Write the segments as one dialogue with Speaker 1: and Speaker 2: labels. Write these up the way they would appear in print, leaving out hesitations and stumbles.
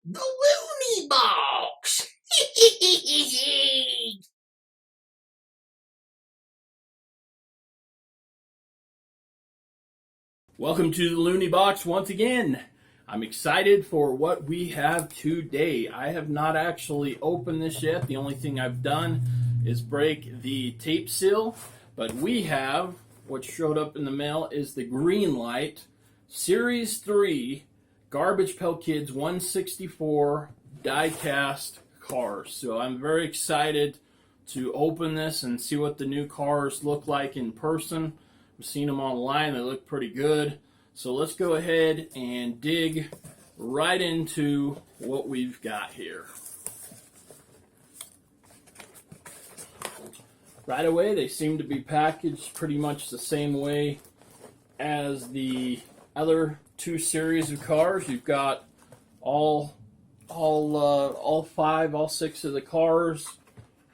Speaker 1: The Looney Box! Welcome to the Looney Box once again. I'm excited for what we have today. I have not actually opened this yet. The only thing I've done is break the tape seal, but we have what showed up in the mail is the Greenlight Series 3 Garbage Pail Kids 164 die-cast cars. So I'm very excited to open this and see what the new cars look like in person. I've seen them online, they look pretty good. So let's go ahead and dig right into what we've got here. Right away, they seem to be packaged pretty much the same way as the other two series of cars. You've got all six of the cars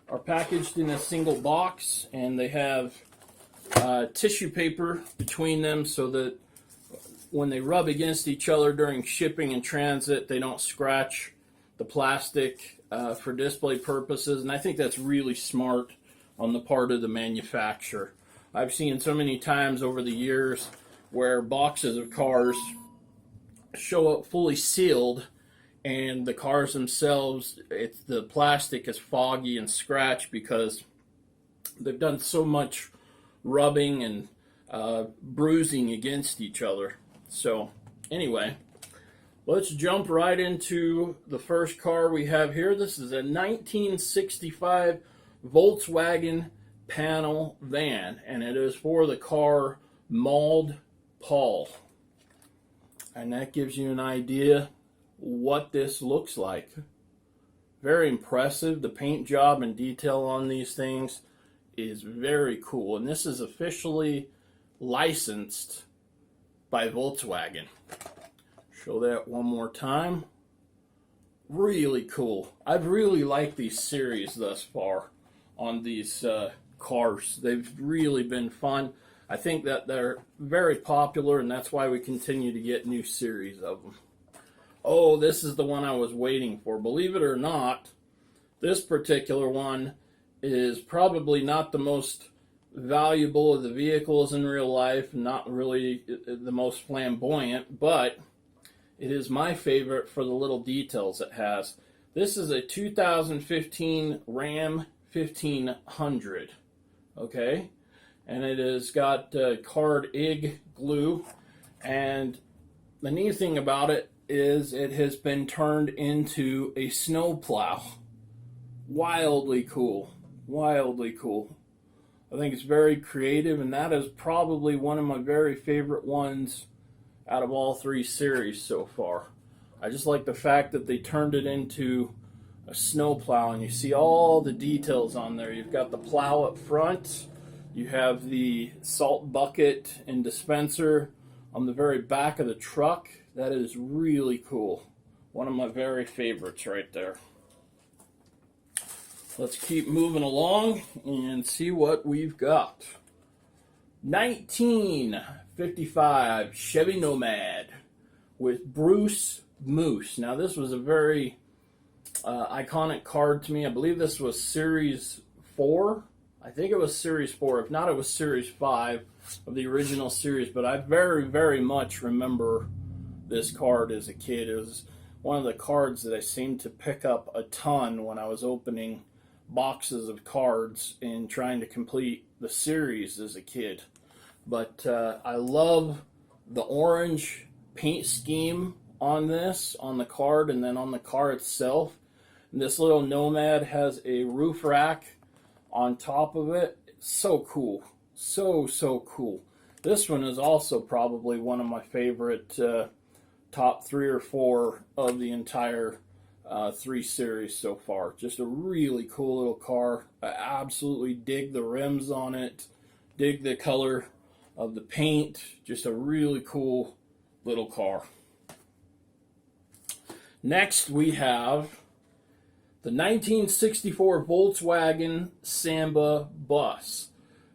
Speaker 1: are packaged in a single box, and they have tissue paper between them so that when they rub against each other during shipping and transit, they don't scratch the plastic for display purposes. And I think that's really smart on the part of the manufacturer. I've seen so many times over the years where boxes of cars show up fully sealed, and the cars themselves, the plastic is foggy and scratched because they've done so much rubbing and bruising against each other. So anyway, let's jump right into the first car we have here. This is a 1965 Volkswagen panel van, and it is for the car Mauled Paul. And that gives you an idea what this looks like. Very impressive. The paint job and detail on these things is very cool, and this is officially licensed by Volkswagen. Show that one more time. Really cool. I've really liked these series thus far on these cars. They've really been fun. I think that they're very popular, and that's why we continue to get new series of them. Oh, this is the one I was waiting for. Believe it or not, this particular one is probably not the most valuable of the vehicles in real life, not really the most flamboyant, but it is my favorite for the little details it has. This is a 2015 Ram 1500, okay? And it has got card IG glue, and the neat thing about it is it has been turned into a snowplow. Wildly cool. Wildly cool. I think it's very creative, and that is probably one of my very favorite ones out of all three series so far. I just like the fact that they turned it into a snowplow, and you see all the details on there. You've got the plow up front, you have the salt bucket and dispenser on the very back of the truck. That is really cool. One of my very favorites right there. Let's keep moving along and see what we've got. 1955 Chevy Nomad with Bruce Moose. Now this was a very iconic card to me. I believe this was Series 4. I think it was Series 4. If not, it was Series 5 of the original series. But I very, very much remember this card as a kid. It was one of the cards that I seemed to pick up a ton when I was opening boxes of cards and trying to complete the series as a kid. But I love the orange paint scheme on this, on the card, and then on the car itself. And this little Nomad has a roof rack on top of it. It's so cool. So cool. This one is also probably one of my favorite top 3 or 4 of the entire 3 series so far. Just a really cool little car. I absolutely dig the rims on it. Dig the color of the paint. Just a really cool little car. Next we have the 1964 Volkswagen Samba bus.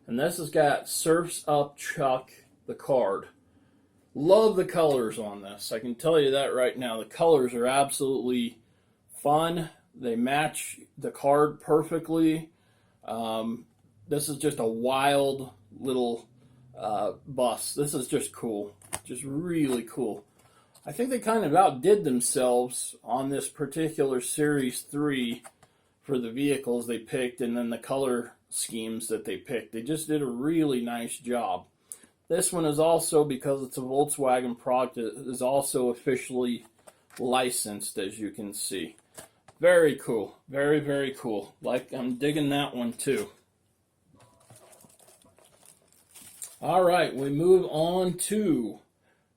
Speaker 1: And this has got Surf's Up Chuck, the card. Love the colors on this. I can tell you that right now. The colors are absolutely fun. They match the card perfectly. This is just a wild little bus. This is just cool. Just really cool. I think they kind of outdid themselves on this particular Series 3 for the vehicles they picked and then the color schemes that they picked. They just did a really nice job. This one is also, because it's a Volkswagen product, it is also officially licensed, as you can see. Very cool. Very, very cool. Like, I'm digging that one too. All right, we move on to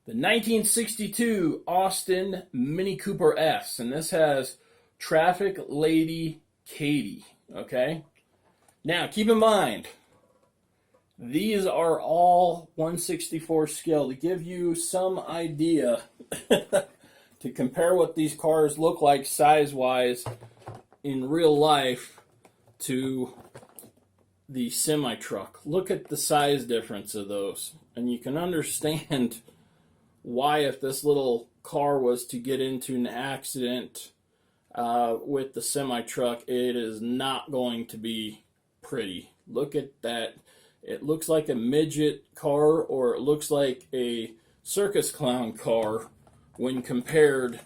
Speaker 1: the 1962 Austin Mini Cooper S. And this has Traffic Lady Katie. Okay? Now, keep in mind, these are all 1/64 scale to give you some idea to compare what these cars look like size-wise in real life to the semi-truck. Look at the size difference of those, and you can understand why, if this little car was to get into an accident with the semi-truck, it is not going to be pretty. Look at that. It looks like a midget car, or it looks like a circus clown car when compared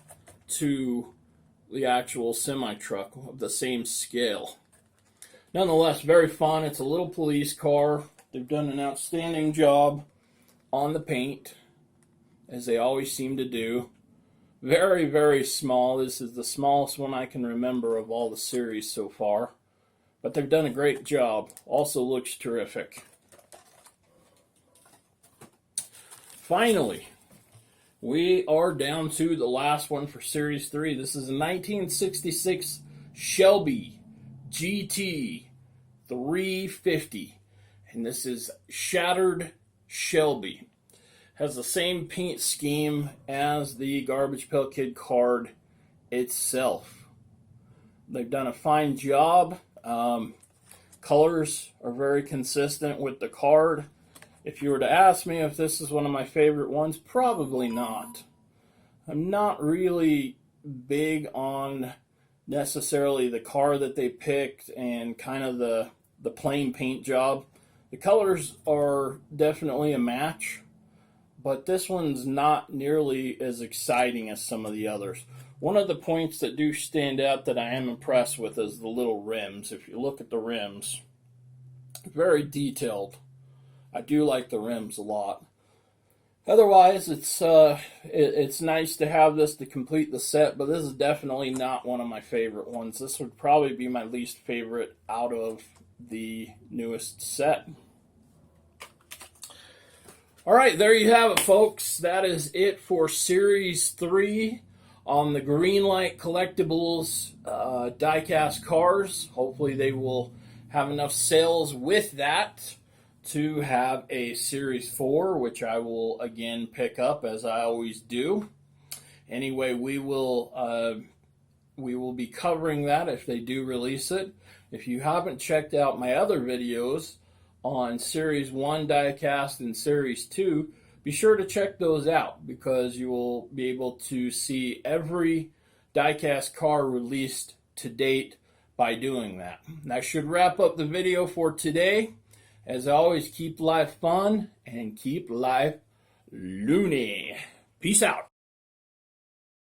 Speaker 1: to the actual semi-truck of the same scale. Nonetheless, very fun. It's a little police car. They've done an outstanding job on the paint, as they always seem to do. Very, very small. This is the smallest one I can remember of all the series so far. But they've done a great job. Also looks terrific. Finally, we are down to the last one for Series 3. This is a 1966 Shelby GT 350. And this is Shattered Shelby. Has the same paint scheme as the Garbage Pail Kid card itself. They've done a fine job. Colors are very consistent with the card. If you were to ask me if this is one of my favorite ones, probably not. I'm not really big on necessarily the car that they picked and kind of the plain paint job. The colors are definitely a match, but this one's not nearly as exciting as some of the others. One of the points that do stand out that I am impressed with is the little rims. If you look at the rims, very detailed. I do like the rims a lot. Otherwise, it's nice to have this to complete the set, but this is definitely not one of my favorite ones. This would probably be my least favorite out of the newest set. All right, there you have it, folks. That is it for Series 3 on the Greenlight Collectibles die-cast cars. Hopefully they will have enough sales with that to have a Series 4, which I will again pick up, as I always do. Anyway, we will be covering that if they do release it. If you haven't checked out my other videos on Series 1 diecast and Series 2, be sure to check those out, because you will be able to see every diecast car released to date by doing that. That should wrap up the video for today. As always, keep life fun and keep life loony. Peace out.